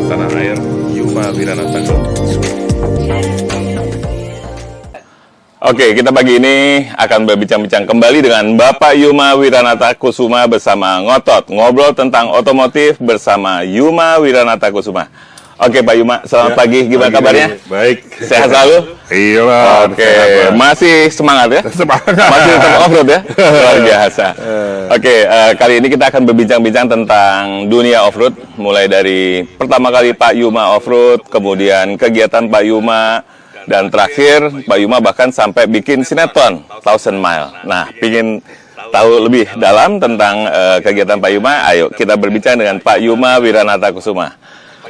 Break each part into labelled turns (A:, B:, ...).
A: tanah air Yuma Wiranata. Oke, kita pagi ini akan berbincang-bincang kembali dengan Bapak Yuma Wiranata Kusuma bersama Ngotot, ngobrol tentang otomotif bersama Yuma Wiranata Kusuma. Oke Pak Yuma, selamat pagi, gimana kabarnya?
B: Baik.
A: Sehat selalu?
B: Iya.
A: Oke, masih semangat ya?
B: Semangat.
A: Masih tetap off-road ya? Luar biasa. Oke, kali ini kita akan berbincang-bincang tentang dunia off-road, mulai dari pertama kali Pak Yuma off-road, kemudian kegiatan Pak Yuma, dan terakhir Pak Yuma bahkan sampai bikin sinetron 1000 Mile. Nah, pingin tahu lebih dalam tentang kegiatan Pak Yuma, ayo kita berbincang dengan Pak Yuma Wiranata Kusuma.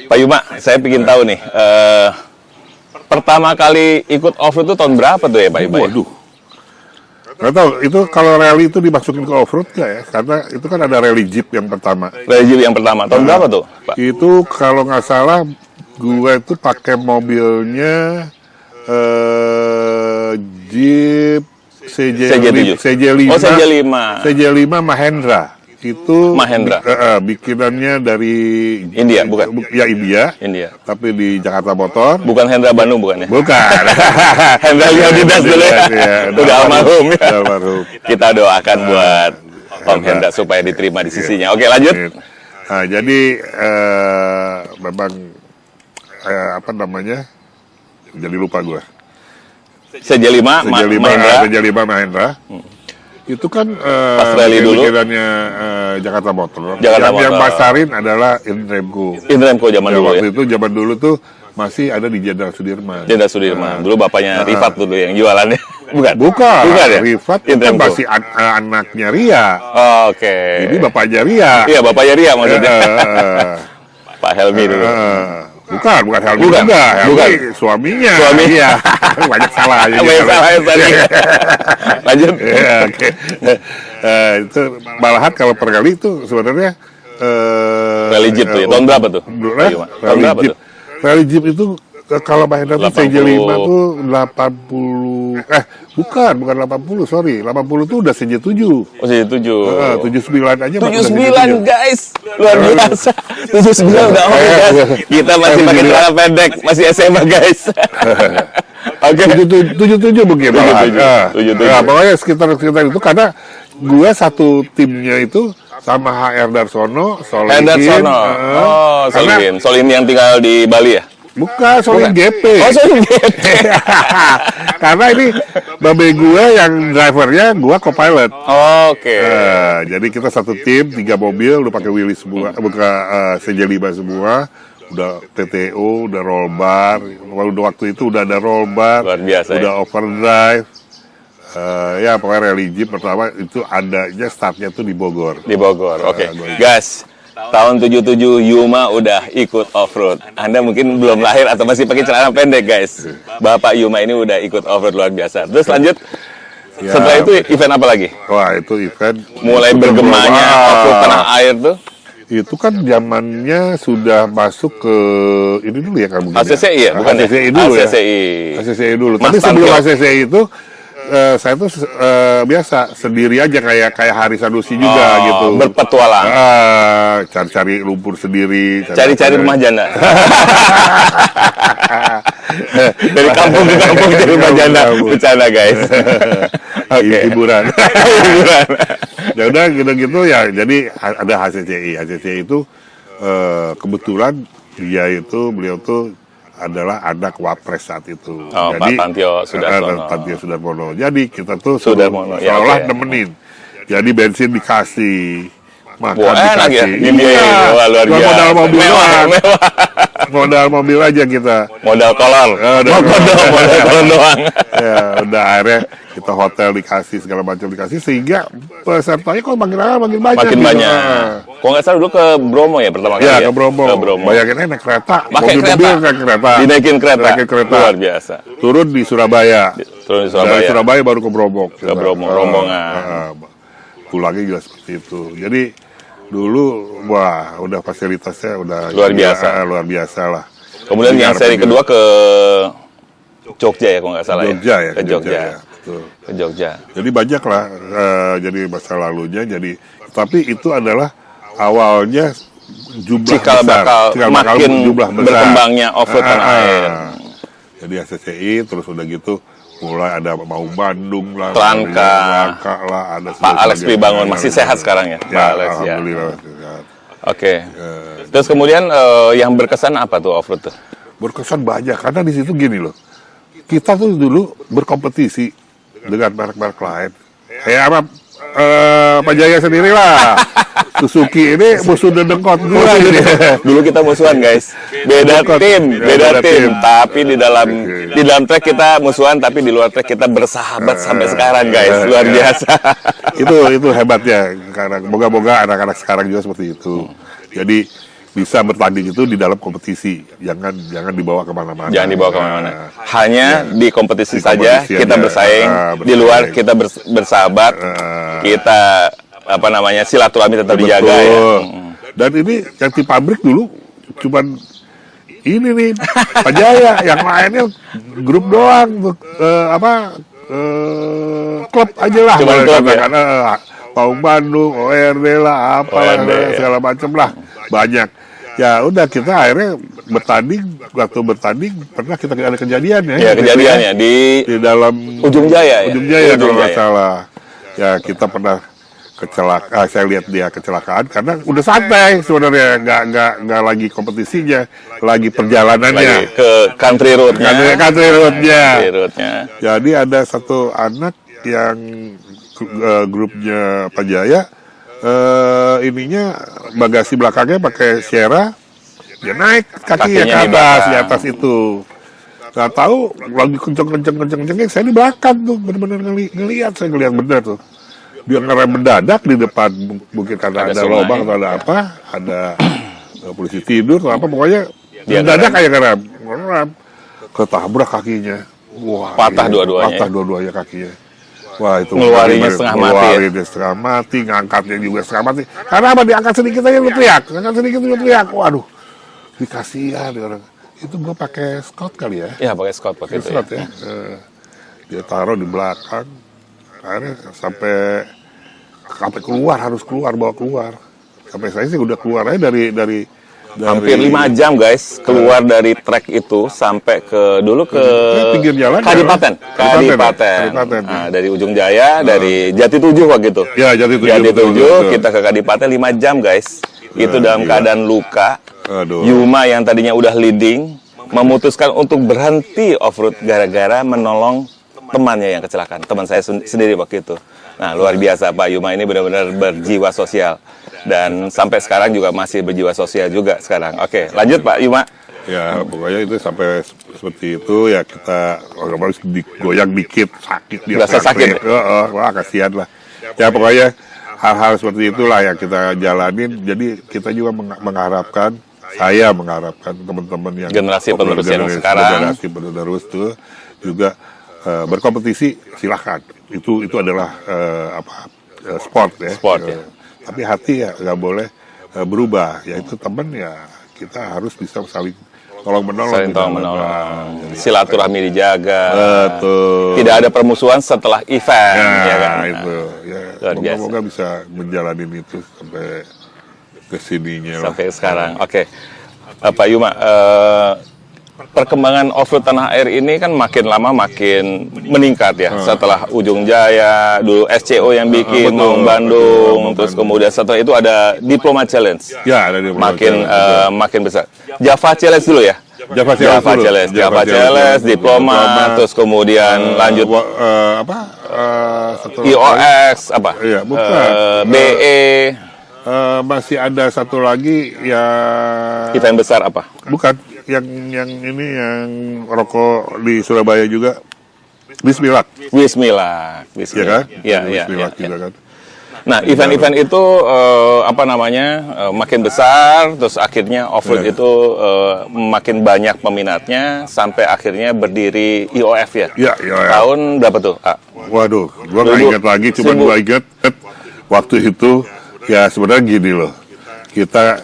A: Pak Yuma, saya ingin tahu nih, pertama kali ikut off-road itu tahun berapa tuh ya Pak Yuma?
B: Waduh, nggak tahu, itu kalau rally itu dimasukin ke off-road nggak ya? Karena itu kan ada rally jeep yang pertama.
A: Rally jeep yang pertama, tahun berapa tuh Pak?
B: Itu kalau nggak salah, gue itu pakai mobilnya Jeep CJ5.
A: Oh, CJ5.
B: CJ5 Mahendra. Itu
A: Mahendra.
B: Bikinannya dari
A: India, bukan?
B: Ya India. Tapi di Jakarta Motor.
A: Bukan Hendra Bandung, bukan ya?
B: Bukan.
A: Hendra Leonidas dulu ya. Udah almarhum ya. Kita doakan buat Om Hendra supaya diterima di sisinya. Oke, lanjut.
B: Nah, jadi memang apa namanya? Jadi lupa gue.
A: CJ5
B: Mahendra. Itu kan
A: pas rally dulu
B: pikirannya Jakarta Motor.
A: Yang
B: pasarin adalah Inremco
A: zaman dulu
B: waktu
A: ya.
B: Itu zaman dulu tuh masih ada di Jenderal Sudirman.
A: Dulu bapaknya Rifat dulu yang jualannya.
B: Bukan
A: ya?
B: Rifat kan masih anaknya Ria.
A: Oke.
B: Ini bapaknya Ria.
A: Iya, bapaknya Ria maksudnya. Pak Helmi dulu.
B: Bukan Helmi juga. Helmi suaminya. Iya. Banyak salah aja.
A: Tadi. Lanjut.
B: Oke. Itu malahan kalau per kali itu sebenarnya
A: rally jeep tuh ya. Tahun berapa tuh?
B: Tahun berapa tuh? Rally jeep itu kalau Mahendra tuh CJ5 tuh 80 bukan 80, sorry. 80 tuh udah CJ7.
A: Oh, CJ7.
B: 79 aja.
A: 79 guys. Luar biasa. 79 udah guys. Kita masih pakai celana pendek, masih SMA guys.
B: Oke, 77 mungkin. 77. Pokoknya sekitar itu karena gue satu timnya itu sama HR Darsono, Solihin.
A: Solihin yang tinggal di Bali ya?
B: Bukan, Solihin GP.
A: Oh, Solihin GP.
B: Karena ini babe gue yang drivernya, gue co-pilot.
A: Oke.
B: Jadi kita satu tim, 3 mobil, udah pakai wheelie semua, bukan CJ5 semua. Udah TTO, udah roll bar. Waktu itu udah ada roll bar.
A: Luar biasa.
B: Udah overdrive. Ya pokoknya rally jeep pertama itu adanya startnya tuh di Bogor.
A: Oke. Guys, tahun 77 Yuma udah ikut off-road. Anda mungkin belum lahir atau masih pakai celana pendek, guys. Bapak Yuma ini udah ikut off-road luar biasa. Terus lanjut. Ya. Setelah itu event apa lagi?
B: Wah, itu event
A: mulai bergemanya off-road tanah air tuh.
B: Itu kan zamannya sudah masuk ke ini dulu ya kan?
A: ACCI ya? Bukan
B: ACCI dulu ya? ACCI dulu. Tapi sebelum ACCI itu saya tuh biasa sendiri aja kayak Haris Sanusi juga gitu.
A: Berpetualang.
B: Cari-cari lumpur sendiri.
A: Cari-cari rumah janda. Dari kampung ke kampung cari rumah janda. Bercanda guys. Oke. Hiburan.
B: Ya udah gitu-gitu ya. Jadi ada HCCI. HCCI itu kebetulan beliau tuh adalah anak Wapres saat itu.
A: Jadi, Pak Tantio
B: Sudarmono. Jadi kita tuh seolah nemenin. Jadi bensin dikasih, makan dikasih.
A: Iya. Luar biasa.
B: Modal mobil doang. Modal mobil aja kita.
A: Modal kolor. Modal kolor doang.
B: Ya udah akhirnya kita hotel dikasih segala macam dikasih sehingga pesertanya kok makin banyak.
A: Kok nggak salah dulu ke Bromo ya pertama kali?
B: Ya ke Bromo. Bayangin naik kereta.
A: Pakai kereta. Dinaikin kereta. Luar biasa.
B: Turun di Surabaya. Dari Surabaya baru ke Bromo.
A: Ke Bromo rombongan.
B: Pulangnya juga seperti itu. Jadi dulu wah udah fasilitasnya udah
A: luar biasa
B: lah.
A: Kemudian yang seri kedua ke Jogja ya kalau nggak salah
B: ke Jogja.
A: Ke Jogja.
B: Jadi banyak lah jadi masa lalunya. Jadi tapi itu adalah awalnya
A: cikal bakal makin
B: jumlah besar.
A: berkembangnya off-road tanah air.
B: Jadi ACCI terus udah gitu mulai ada Maung Bandung lah,
A: Langka
B: lah, ada
A: Pak Alex Pibangun masih sehat sekarang ya, Pak Alex ya.
B: Alhamdulillah masih sehat.
A: Oke. Terus kemudian yang berkesan apa tuh off-road tuh?
B: Berkesan banyak karena di situ gini loh. Kita tuh dulu berkompetisi dengan merek-merek lain. Kayak apa Pak Jaya sendiri lah. Suzuki ini musuh dedengkot gua ini.
A: Dulu kita musuhan guys, beda tim, tapi di dalam track kita musuhan, tapi di luar track kita bersahabat sampai sekarang guys, luar biasa.
B: Itu hebatnya sekarang. Moga-moga anak-anak sekarang juga seperti itu. Jadi bisa bertanding itu di dalam kompetisi, jangan dibawa kemana-mana.
A: Jangan dibawa kemana-mana. Hanya di kompetisi
B: Di
A: saja
B: kompetisi
A: kita
B: aja.
A: bersaing,
B: Bersaing.
A: di luar kita bersahabat, kita silaturahmi tetap dijaga ya.
B: Dan ini yang di pabrik dulu cuman ini nih Pak Jaya, yang lainnya grup doang, klub aja lah.
A: Cuman klub ya?
B: Karena Maung Bandung, ORD lah, apalah segala macam lah, banyak. Ya udah kita akhirnya waktu bertanding pernah kita ada kejadian ya.
A: Ya kejadiannya di
B: dalam
A: Ujung Jaya ya.
B: Ujung Jaya kalau nggak salah. Ya kita pernah kecelakaan, saya lihat dia kecelakaan karena udah santai sebenarnya, nggak lagi kompetisinya, lagi perjalanannya,
A: lagi ke country roadnya.
B: Country roadnya. Jadi ada satu anak yang grupnya Pak Jaya, ininya bagasi belakangnya pakai Sierra, dia naik kakinya ke atas, di atas itu. Nggak tahu lagi kenceng-kencengnya, saya di belakang tuh benar-benar ngelihat benar tuh. Dia ngerem mendadak di depan, mungkin karena ada lubang atau ada apa, ada polisi tidur atau apa, pokoknya mendadak kayak ngerem, ketabrak kakinya. Wah,
A: patah
B: dua-duanya kakinya. Wah, itu
A: ngeluarinnya
B: setengah mati, ngangkatnya juga setengah mati. Karena apa, diangkat sedikit aja lu teriak, waduh, dikasihan orang. Itu gua pakai Scott kali ya?
A: Iya, pakai Scott itu
B: Scott ya. Dia taruh di belakang, akhirnya sampai bawa keluar. Sampai saya sih udah keluar aja dari
A: hampir 5 jam guys, keluar dari trek itu sampai ke
B: pinggir jalan,
A: Kadipaten. Nah, dari Ujung Jaya, dari Jati 7 waktu itu.
B: Ya, Jati
A: 7 kita ke Kadipaten 5 jam guys. Itu dalam keadaan luka.
B: Aduh.
A: Yuma yang tadinya udah leading memutuskan untuk berhenti off-road gara-gara menolong temannya yang kecelakaan, teman saya sendiri waktu itu. Nah, luar biasa Pak Yuma ini benar-benar berjiwa sosial. Dan sampai sekarang juga masih berjiwa sosial juga sekarang. Oke, lanjut Pak Yuma.
B: Ya, pokoknya itu sampai seperti itu ya, kita harus digoyang dikit, sakit dia.
A: Berasa sakit.
B: Wah, kasihan lah. Ya, pokoknya hal-hal seperti itulah yang kita jalanin. Jadi kita juga saya mengharapkan teman-teman yang
A: generasi penerus yang sekarang,
B: generasi penerus itu juga berkompetisi, silahkan. Itu adalah sport ya.
A: Ya.
B: Tapi hati ya nggak boleh berubah. Yaitu teman ya kita harus bisa saling tolong-menolong.
A: Silaturahmi dijaga.
B: Betul.
A: Tidak ada permusuhan setelah event.
B: Ya,
A: kan?
B: Itu. Ya, semoga bisa menjalani itu sampai kesininya.
A: Sampai sekarang. Oke. Pak Yuma, perkembangan off-road tanah air ini kan makin lama makin meningkat ya. Setelah Ujung Jaya, dulu SCO yang bikin, Maung Bandung, terus kemudian setelah itu ada Diploma Challenge.
B: Ya, ada Diploma
A: makin besar. Java Challenge dulu ya. Java Challenge, Diploma, terus kemudian lanjut IOX
B: Iya, bukan.
A: BE.
B: Masih ada satu lagi yang
A: Event besar apa?
B: Bukan, yang ini yang rokok di Surabaya juga. Bismillah.
A: Iya
B: kan?
A: Iya.
B: Juga kan.
A: Nah, event-event itu makin besar, terus akhirnya off-road itu makin banyak peminatnya sampai akhirnya berdiri IOF ya.
B: Iya, IOF.
A: Tahun berapa tuh?
B: Waduh, gua nggak ingat lagi, cuma gua ingat waktu itu. Ya sebenarnya gini loh, kita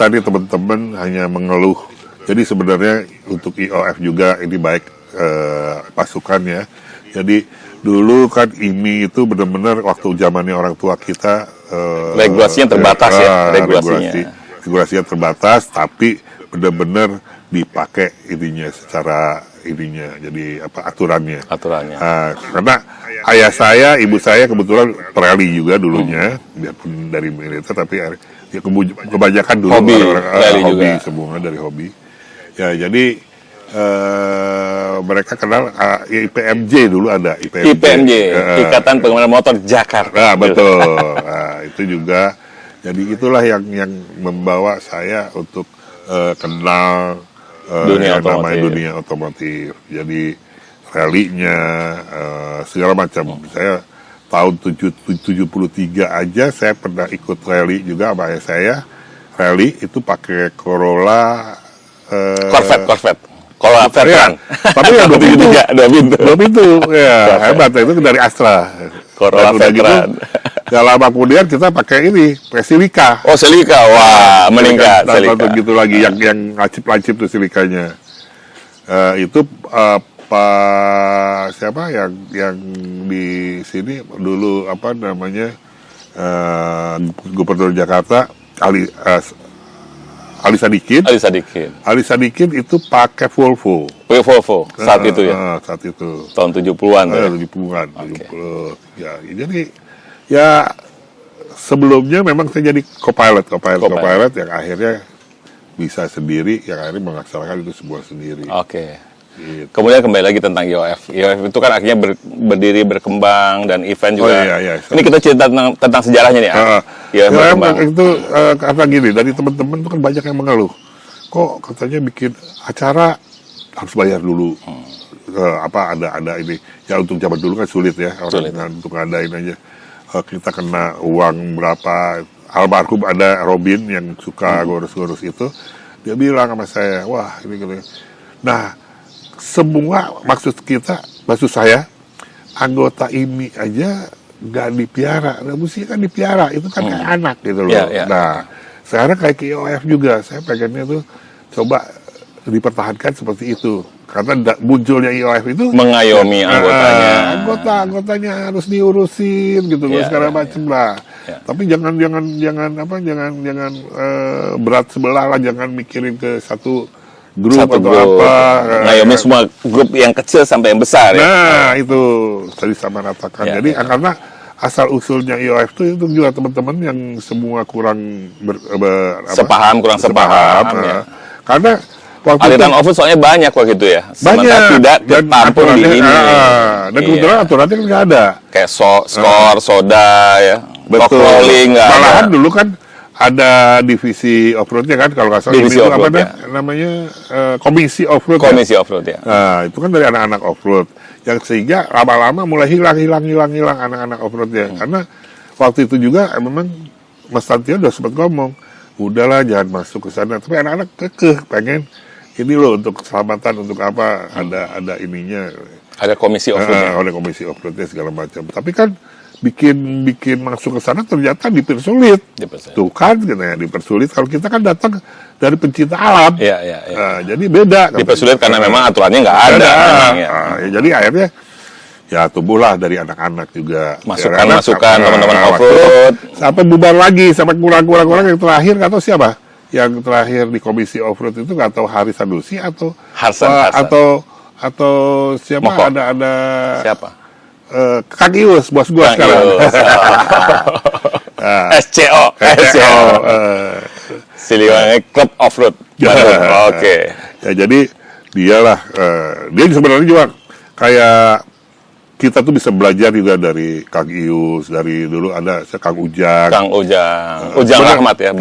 B: nih teman-teman hanya mengeluh. Jadi sebenarnya untuk IOF juga ini baik pasukannya. Jadi dulu kan IMI itu benar-benar waktu zamannya orang tua kita
A: regulasinya terbatas ya, regulasinya.
B: konfigurasinya terbatas, tapi benar-benar dipakai ininya jadi aturannya. Karena ayah saya, ibu saya kebetulan rally juga dulunya, biarpun dari militer, tapi ya kebanyakan dulu
A: hobi
B: hobi semua dari hobi. Ya jadi mereka kenal IPMJ dulu ada
A: IPMJ, Ikatan Pengendara Motor Jakarta.
B: Betul. Itu juga. Jadi itulah yang membawa saya untuk kenal yang namanya dunia otomotif. Jadi rally-nya segala macam. Saya tahun 73 aja saya pernah ikut rally juga sama ayah saya. Rally itu pakai Corolla
A: Corvette. Corolla Veteran.
B: Tapi ya dua pintu. Ya, hebat itu dari Astra.
A: Corolla Veteran.
B: Gak lama kemudian kita pakai Celica.
A: Oh, Celica. Wah, meningkat
B: Celica. Gitu lagi yang lancip tuh Celicanya. Itu siapa yang di sini dulu Gubernur Jakarta Ali Sadikin itu pakai Volvo
A: saat itu ya.
B: Saat itu
A: tahun 70-an.
B: 70-an. Ya, jadi ya sebelumnya memang saya jadi co-pilot yang akhirnya bisa sendiri, yang akhirnya melaksanakan itu semua sendiri.
A: Oke. Gitu. Kemudian kembali lagi tentang IOF. IOF itu kan akhirnya berdiri, berkembang, dan event juga.
B: Iya.
A: Ini kita cerita tentang sejarahnya nih. IOF
B: itu karena gini, dari teman-teman itu kan banyak yang mengeluh. Kok katanya bikin acara harus bayar dulu. Ada ini. Ya untuk zaman dulu kan sulit ya. Untuk ngadain aja. Kita kena uang berapa. Almarhum ada Robin yang suka ngurus-ngurus itu. Dia bilang sama saya, wah ini gitu. Nah, semua maksud saya anggota IMI aja nggak dipiara, mesti kan dipiara, itu kan kayak anak gitu loh. Nah, sekarang kayak IOF juga, saya pengennya tuh coba dipertahankan seperti itu, karena munculnya IOF itu
A: mengayomi
B: anggotanya harus diurusin gitu loh, segala macam lah. Tapi jangan berat sebelah lah, jangan mikirin ke satu grup
A: ngayomi semua grup yang kecil sampai yang besar.
B: Nah, itu tadi sama ratakan. Jadi karena asal usulnya IOF itu juga teman-teman yang semua kurang sepaham. Karena
A: aliran off-road soalnya banyak waktu itu ya. Sementara tidak tertampung di ini.
B: Dan kebetulan aturannya kan nggak ada.
A: Kayak skor, soda ya.
B: Betul.
A: Rolling nggak ada.
B: Malahan dulu kan ada divisi off-roadnya kan, kalau nggak salah
A: divisi
B: itu namanya komisi off-road.
A: Komisi off-road ya.
B: Nah, itu kan dari anak-anak off-road. Yang sehingga lama-lama mulai hilang anak-anak off-roadnya. Karena waktu itu juga memang Mas Tantio udah sempat ngomong, udahlah jangan masuk ke sana. Tapi anak-anak kekeh pengen ini loh untuk keselamatan, untuk apa, ada ininya.
A: Ada komisi off-roadnya.
B: Ada komisi off-roadnya segala macam. Tapi kan bikin masuk ke sana ternyata dipersulit. Tuh kan dipersulit. Kalau kita kan datang dari pencinta alam. Jadi beda.
A: Dipersulit karena memang aturannya nggak ada.
B: Jadi akhirnya ya tumbuhlah dari anak-anak juga.
A: Masukan teman-teman off-road.
B: Sampai bubar lagi, sampai kurang. Yang terakhir nggak tahu siapa. Yang terakhir di komisi off-road itu nggak tahu Haris Sanusi atau
A: Harsan.
B: Atau siapa.
A: Moko.
B: Ada
A: siapa?
B: Kang Ius, bos gua sekarang.
A: SCO. Siliwangi Club Off-Road. Oke.
B: Ya jadi dia sebenarnya juga kayak kita tuh bisa belajar juga dari Kang Ius, dari dulu ada Kang Ujang.
A: Ujang Rahmat ya.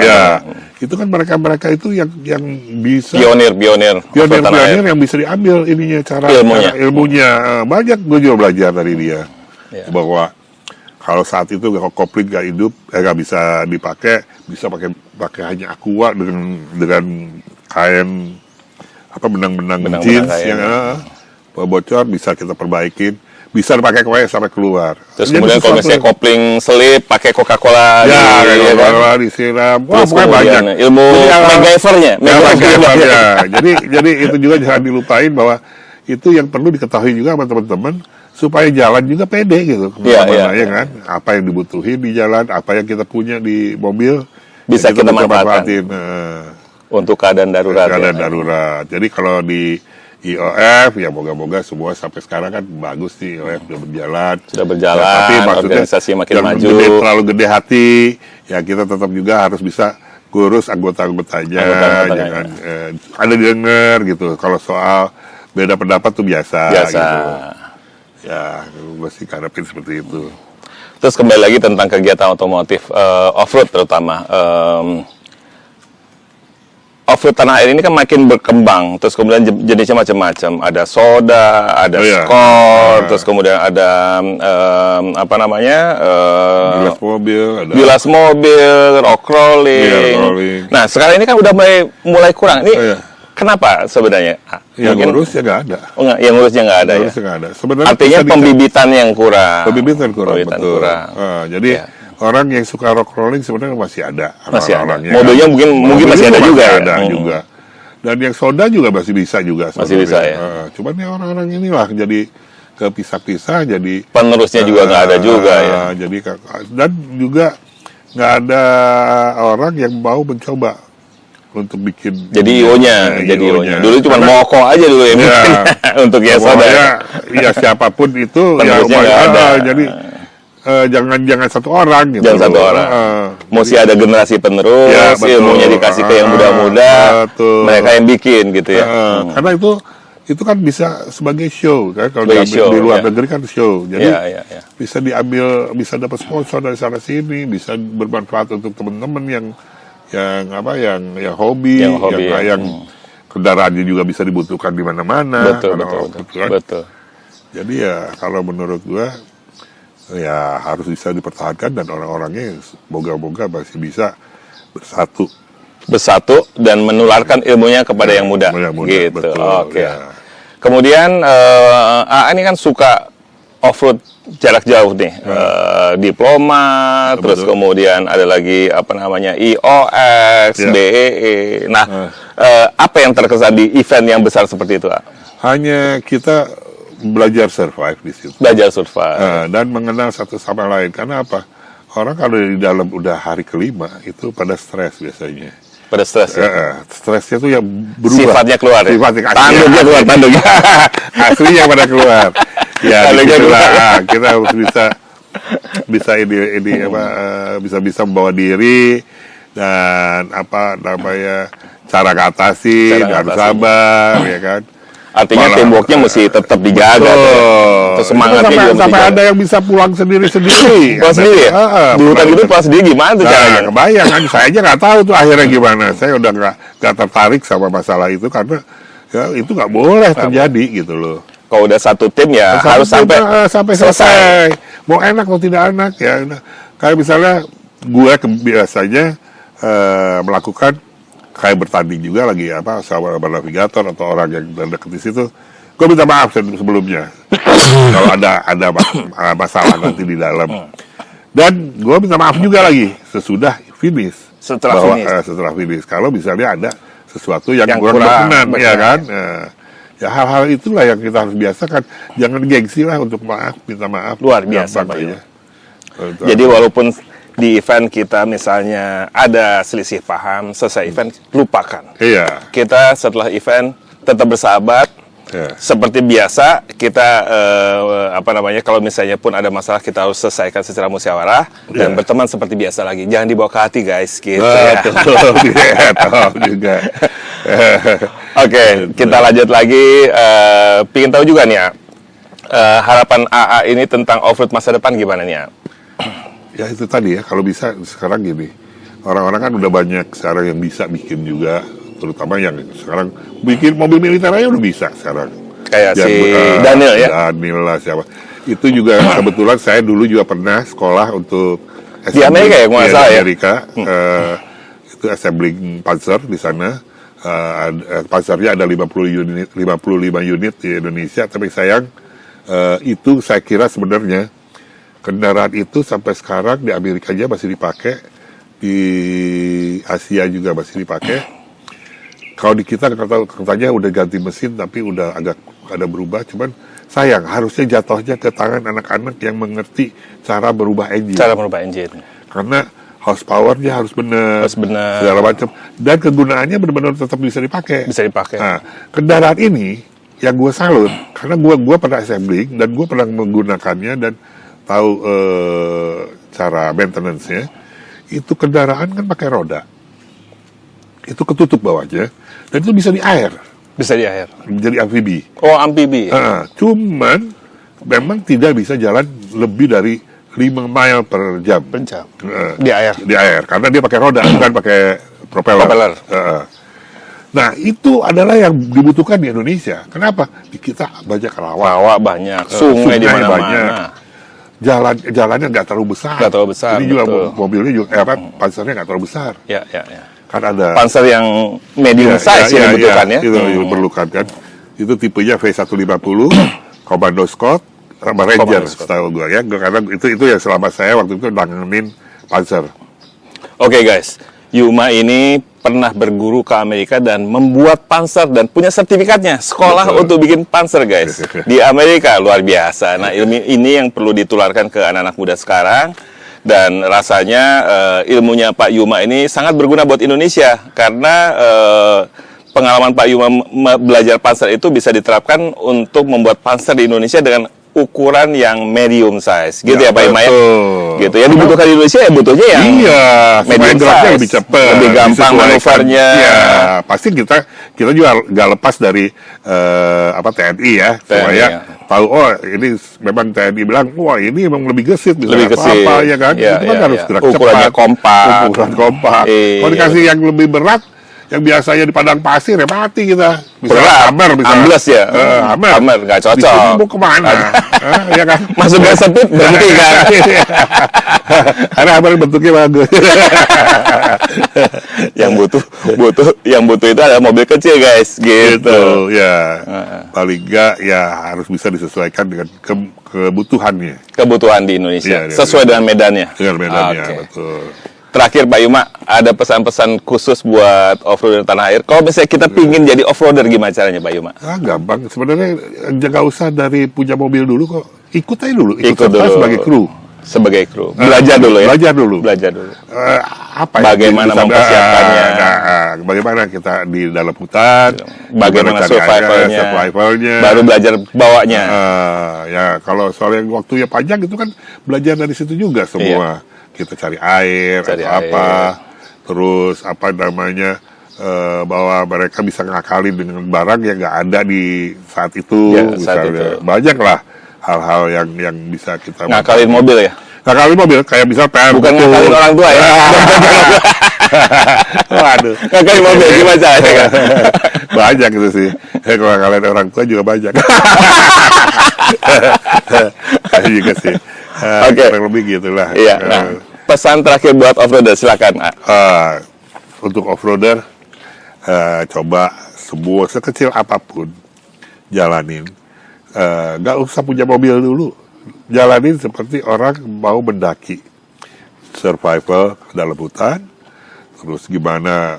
B: Itu kan mereka itu yang bisa
A: pionir
B: yang bisa diambil ininya cara ilmunya. Banyak gue juga belajar dari dia bahwa kalau saat itu kopling gak hidup, gak bisa dipakai, bisa pakai hanya aqua dengan kain benang-benang jeans yang bocor bisa kita perbaikin. Bisa dipakai sampai keluar.
A: Terus kemudian kalau misalnya kopling selip, pakai Coca-Cola.
B: Coca-Cola disiram. Wah, pokoknya banyak.
A: Ilmu MacGyver-nya.
B: Jadi itu juga jangan dilupain bahwa itu yang perlu diketahui juga sama teman-teman supaya jalan juga pede gitu. Kan? Apa yang dibutuhin di jalan, apa yang kita punya di mobil
A: Bisa kita manfaatkan.
B: Nah,
A: Untuk keadaan darurat.
B: keadaan
A: Ya.
B: darurat. Jadi kalau di IOF ya moga-moga semua sampai sekarang kan bagus nih, IOF udah berjalan.
A: Sudah berjalan,
B: Ya, tapi maksudnya
A: organisasi makin
B: jangan
A: maju.
B: terlalu gede hati. Ya kita tetap juga harus bisa ngurus anggota-anggotanya.
A: Anggota-anggotanya.
B: Jangan ada denger gitu. Kalau soal beda pendapat tuh biasa.
A: Biasa.
B: Gitu. Ya, mesti karepin seperti itu.
A: Terus kembali lagi tentang kegiatan otomotif off-road terutama. Off-road tanah air ini kan makin berkembang, terus kemudian jenisnya macam-macam. Ada soda, ada skor, terus kemudian ada apa namanya?
B: Bilas mobil, ada
A: Bilas mobil, rock crawling.
B: Iya, rock crawling.
A: Nah, sekarang ini kan udah mulai kurang. Ini
B: Iya.
A: kenapa sebenarnya?
B: yang ngurus ya nggak ada.
A: Oh, enggak, yang ngurusnya nggak ada ya.
B: Ngurusnya nggak ada. Sebenarnya
A: Artinya
B: bisa
A: pembibitan yang kurang.
B: Pembibitan kurang,
A: Pembibitan
B: betul.
A: kurang.
B: Jadi
A: Ya.
B: orang yang suka rock crawling sebenarnya masih ada.
A: Masih ada.
B: Orang-orangnya
A: Modelnya mungkin masih ada juga ya?
B: Ada juga. Dan yang soda juga masih bisa juga.
A: Masih bisa ya?
B: Cuman ya orang-orang inilah jadi kepisah-pisah, jadi
A: Penerusnya juga nggak ada juga ya.
B: Jadi dan juga nggak ada orang yang mau mencoba untuk bikin.
A: Jadi IO-nya, jadi IO-nya. Dulu cuma
B: Karena-
A: moko aja dulu ya, mungkin untuk ya soda.
B: Pokoknya, ya siapapun itu
A: Penerusnya nggak ada.
B: jadi jangan satu orang gitu.
A: Jangan satu orang. Mesti ada generasi penerus,
B: Ya, betul.
A: ilmunya dikasih ke yang muda-muda,
B: Betul.
A: mereka yang bikin gitu ya.
B: Karena itu kan bisa sebagai show kan, kalau
A: Sebagai
B: diambil
A: show,
B: di luar
A: ya.
B: negeri kan show. Jadi
A: Iya.
B: bisa diambil, bisa dapat sponsor dari sana sini, bisa bermanfaat untuk teman-teman yang hobi,
A: Yang hobi, ya.
B: yang kendaraannya juga bisa dibutuhkan di mana-mana.
A: Betul,
B: Karena
A: betul,
B: waktu
A: betul.
B: itu kan.
A: Betul.
B: Jadi ya kalau menurut gua ya harus bisa dipertahankan dan orang-orangnya moga-moga masih bisa
A: Bersatu dan menularkan ilmunya kepada yang muda.
B: Yang muda,
A: Gitu.
B: betul,
A: Oke.
B: ya.
A: Kemudian AA ini kan suka off-road jarak jauh nih. Diploma, terus
B: Betul.
A: kemudian ada lagi apa namanya IOX,
B: Ya.
A: DEE. Nah, apa yang terkesan di event yang besar seperti itu, A?
B: Hanya kita belajar survive di situ.
A: Belajar survive.
B: Dan mengenal satu sama lain. Karena apa? Orang kalau di dalam udah hari kelima itu pada stres biasanya.
A: Pada stres ya?
B: Stresnya tuh yang berubah.
A: Sifatnya keluar ya?
B: Sifatnya
A: Tanduknya keluar, tanduknya.
B: Aslinya pada keluar. Ya,
A: Tanduknya
B: disitulah, kita harus bisa membawa diri dan apa namanya cara ngatasin,
A: Cara
B: harus
A: ngatasin.
B: sabar, ya kan.
A: Artinya
B: Malah-
A: teamworknya mesti tetap dijaga. tuh ya? Terus semangatnya
B: Itu
A: juga mesti
B: sampai
A: dijaga.
B: ada yang bisa pulang sendiri-sendiri.
A: Pulang sendiri ya? Di hutan gitu pulang sendiri gimana tuh caranya?
B: Nah, kebayang kan, saya aja nggak tahu tuh akhirnya gimana. Saya udah nggak tertarik sama masalah itu karena ya itu nggak boleh terjadi gitu loh.
A: Kalau udah satu tim ya harus
B: Sampai selesai. Mau enak atau tidak enak ya. Kayak misalnya gue biasanya melakukan kayak bertanding juga lagi sama navigator atau orang yang dekat di situ. Gue minta maaf sebelumnya kalau ada masalah nanti di dalam. Dan gue minta maaf juga lagi sesudah finish.
A: Setelah finish.
B: Setelah finish. Kalau misalnya ada sesuatu yang
A: Yang
B: kurang
A: kurang,
B: berkenan,
A: betul.
B: ya kan? Ya hal-hal itulah yang kita harus biasakan. Jangan gengsi lah untuk minta maaf.
A: Luar biasa,
B: Gampang
A: Pak
B: aja.
A: Jadi walaupun di event kita misalnya ada selisih paham, selesai event lupakan.
B: Iya.
A: Kita setelah event tetap bersahabat.
B: Ya.
A: Seperti biasa kita kalau misalnya pun ada masalah kita harus selesaikan secara musyawarah dan
B: Ya.
A: berteman seperti biasa lagi. Jangan dibawa ke hati guys, gitu
B: Betul,
A: ya.
B: tahu juga.
A: Oke, kita lanjut lagi. Pingin tahu juga nih ya, harapan AA ini tentang off-road masa depan gimana nih ya?
B: Ya itu tadi ya, kalau bisa sekarang gini, orang-orang kan udah banyak sekarang yang bisa bikin juga, terutama yang sekarang bikin mobil militer aja udah bisa sekarang.
A: Kayak
B: Yang,
A: si Daniel ya?
B: Daniel lah siapa. Itu juga kebetulan saya dulu juga pernah sekolah untuk
A: Di Amerika ya, kalau nggak salah
B: di
A: ya?
B: Amerika, itu assembling Panzer di sana. Panzernya ada 55 unit di Indonesia, tapi sayang itu saya kira sebenarnya kendaraan itu sampai sekarang di Amerika aja masih dipakai, di Asia juga masih dipakai. Kalau di kita katanya udah ganti mesin tapi udah agak ada berubah, cuman sayang harusnya jatuhnya ke tangan anak-anak yang mengerti cara berubah engine.
A: Cara merubah engine.
B: Karena horsepower-nya harus benar, segala macam, dan kegunaannya benar-benar tetap bisa dipakai. Nah, kendaraan ini yang gue salut karena gue pernah assembling dan gue pernah menggunakannya dan tahu cara maintenance-nya. Itu kendaraan kan pakai roda, itu ketutup bawahnya dan itu bisa di air. Jadi amfibi.
A: Oh, amfibi.
B: Cuman memang tidak bisa jalan lebih dari 5 mile per jam.
A: Di air.
B: Di air, karena dia pakai roda, bukan pakai propeller. Nah, itu adalah yang dibutuhkan di Indonesia. Kenapa? Di kita banyak rawa
A: banyak, sungai di mana-mana.
B: Jalannya nggak terlalu besar. Ini juga mobilnya juga, pansernya nggak terlalu besar.
A: Ya.
B: Kan ada
A: panser yang medium size yang dibutuhkan ya.
B: Itu diperlukan kan. Itu tipenya V150, Commando Scout, sama Ranger, setahu gue ya. Karena itu yang selama saya waktu itu nanganin panser.
A: Oke, guys, Yuma ini pernah berguru ke Amerika dan membuat panser dan punya sertifikatnya, sekolah untuk bikin panser, guys, di Amerika. Luar biasa. Nah, ilmu ini yang perlu ditularkan ke anak-anak muda sekarang. Dan rasanya ilmunya Pak Yuma ini sangat berguna buat Indonesia. Karena pengalaman Pak Yuma belajar panser itu bisa diterapkan untuk membuat panser di Indonesia dengan ukuran yang medium size, gitu ya Pak Yuma ya? Gitu. Yang dibutuhkan di Indonesia ya butuhnya yang medium size,
B: lebih cepat,
A: lebih gampang manuvernya.
B: Ya, pasti kita juga nggak lepas dari TNI ya, supaya tahu, oh ini memang TNI bilang, wah ini memang lebih gesit, bisa apa ya kan? Itu kan harus gerak cepat, ukuran kompak. Kalau dikasih yang lebih berat, yang biasanya di padang pasir ya mati kita.
A: Bisa ambles ya. Hammer nggak cocok. Di
B: sini mau kemana? Ya kan?
A: Masuk gas sempit berhenti kan?
B: Karena hammer bentuknya bagus.
A: yang butuh itu adalah mobil kecil, guys. Gitu.
B: Ya. Paling nggak ya harus bisa disesuaikan dengan kebutuhannya.
A: Kebutuhan di Indonesia. Sesuai dengan medannya.
B: Dengan medannya, betul.
A: Terakhir Pak Yuma, ada pesan-pesan khusus buat off-roader tanah air. Kalau misalnya kita pingin jadi off-roader, gimana caranya Pak Yuma?
B: Gampang. Sebenarnya nggak usah dari punya mobil dulu kok. Ikut aja dulu. Ikut dulu
A: sebagai kru. Belajar dulu ya.
B: Belajar dulu.
A: Bagaimana mempersiapkannya?
B: Bagaimana kita di dalam hutan?
A: Bagaimana survivalnya? Baru belajar bawanya.
B: Ya kalau soal yang waktunya panjang itu kan belajar dari situ juga semua. Iya. Kita cari air, terus bahwa mereka bisa ngakalin dengan barang yang nggak ada di saat itu, misalnya. Banyak lah hal-hal yang bisa kita
A: ngakalin mobil ya.
B: Ngakalin mobil kayak misal
A: bukan ngakalin orang tua ya.
B: Waduh,
A: ngakalin mobil gimana caranya?
B: Banyak itu sih. Kalau ngakalin orang tua juga banyak. Juga sih. Kurang lebih gitulah.
A: Iya. Nah, pesan terakhir buat off-roader, silakan.
B: Untuk off-roader, coba sekecil apapun jalanin. Gak usah punya mobil dulu. Jalanin seperti orang mau mendaki. Survival dalam hutan. Terus gimana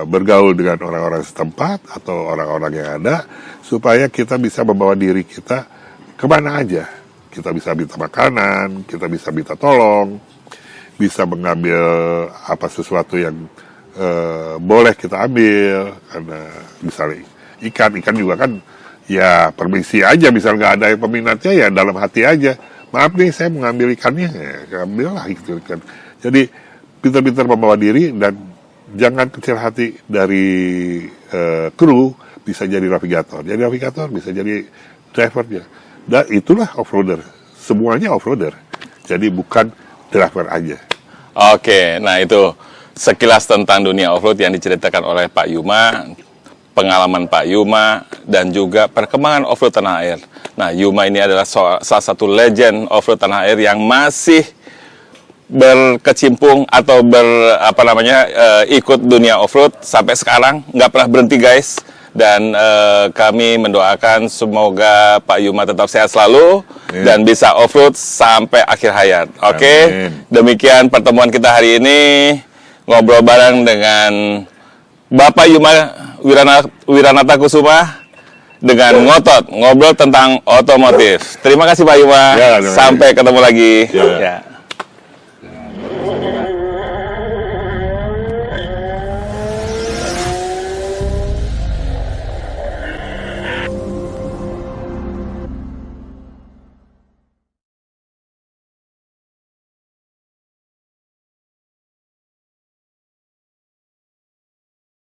B: bergaul dengan orang-orang setempat atau orang-orang yang ada, supaya kita bisa membawa diri kita kemana aja. Kita bisa minta makanan, kita bisa minta tolong, bisa mengambil sesuatu yang boleh kita ambil. Karena misalnya ikan juga kan ya permisi aja, misal nggak ada yang peminatnya ya dalam hati aja. Maaf nih saya mengambil ikannya, ya ambil lah gitu kan. Jadi pintar-pintar membawa diri dan jangan kecil hati dari kru, bisa jadi navigator. Jadi navigator bisa jadi drivernya. Dan itulah off-roader. Semuanya off-roader. Jadi bukan driver aja.
A: Oke, nah itu sekilas tentang dunia off-road yang diceritakan oleh Pak Yuma, pengalaman Pak Yuma, dan juga perkembangan off-road tanah air. Nah, Yuma ini adalah salah satu legend off-road tanah air yang masih berkecimpung atau ikut dunia off-road sampai sekarang, nggak pernah berhenti, guys. Dan kami mendoakan semoga Pak Yuma tetap sehat selalu dan bisa off-road sampai akhir hayat. Oke? Demikian pertemuan kita hari ini, ngobrol bareng dengan Bapak Yuma Wiranata Kusuma dengan ngobrol tentang otomotif. Terima kasih Pak Yuma. Sampai ketemu lagi. Ya.